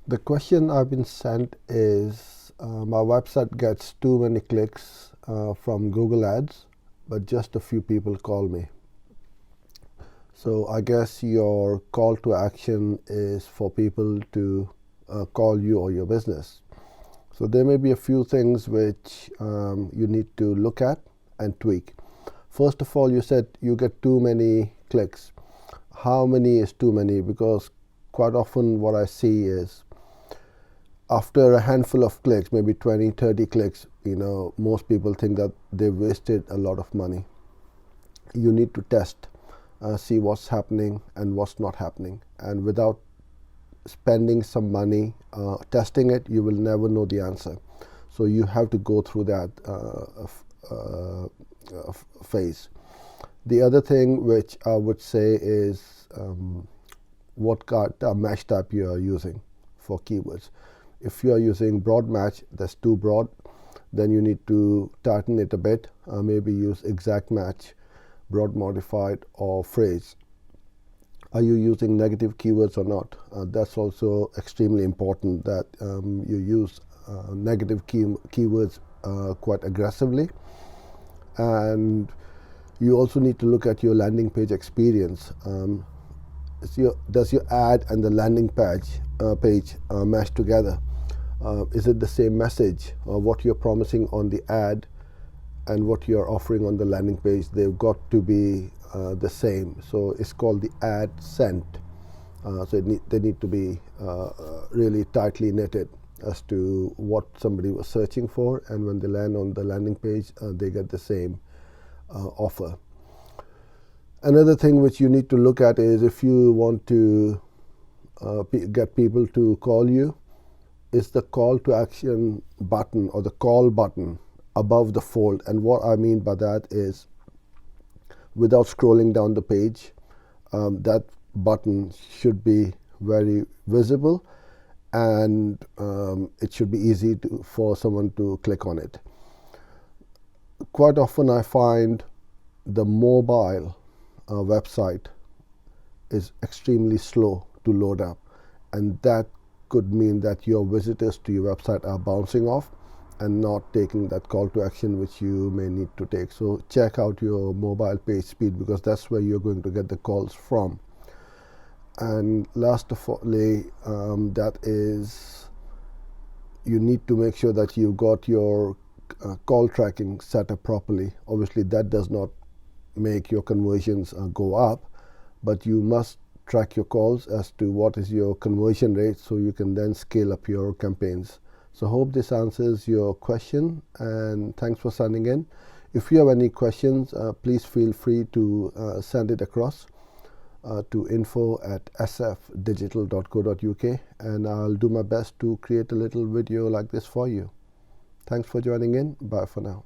The question I've been sent is my website gets too many clicks from Google Ads, but just a few people call me. So I guess your call to action is for people to call you or your business. So there may be a few things which you need to look at and tweak. First of all, you said you get too many clicks. How many is too many? Because quite often what I see is after a handful of clicks, maybe 20, 30 clicks, most people think that they wasted a lot of money. You need to test, see what's happening and what's not happening. And without spending some money testing it, you will never know the answer. So you have to go through that phase. The other thing which I would say is what match type you are using for keywords. If you are using broad match, that's too broad, then you need to tighten it a bit. Maybe use exact match, broad modified, or phrase. Are you using negative keywords or not? That's also extremely important that you use negative keywords quite aggressively. And you also need to look at your landing page experience. Does your ad and the landing page match together? Is it the same message? What you're promising on the ad and what you're offering on the landing page, they've got to be the same. So it's called the ad scent. So they need to be really tightly knitted as to what somebody was searching for, and when they land on the landing page, they get the same offer. Another thing which you need to look at is if you want to get people to call you, is the call to action button or the call button above the fold. And what I mean by that is, without scrolling down the page, that button should be very visible, and it should be easy for someone to click on it. Quite often I find the mobile website is extremely slow to load up, and that could mean that your visitors to your website are bouncing off and not taking that call to action which you may need to take. So check out your mobile page speed, because that's where you're going to get the calls from. And last of all, that is, you need to make sure that you've got your call tracking set up properly. Obviously that does not make your conversions go up, but you must track your calls as to what is your conversion rate, so you can then scale up your campaigns. So hope this answers your question, and thanks for sending in. If you have any questions, please feel free to send it across to info@sfdigital.co.uk, and I'll do my best to create a little video like this for you. Thanks for joining in. Bye for now.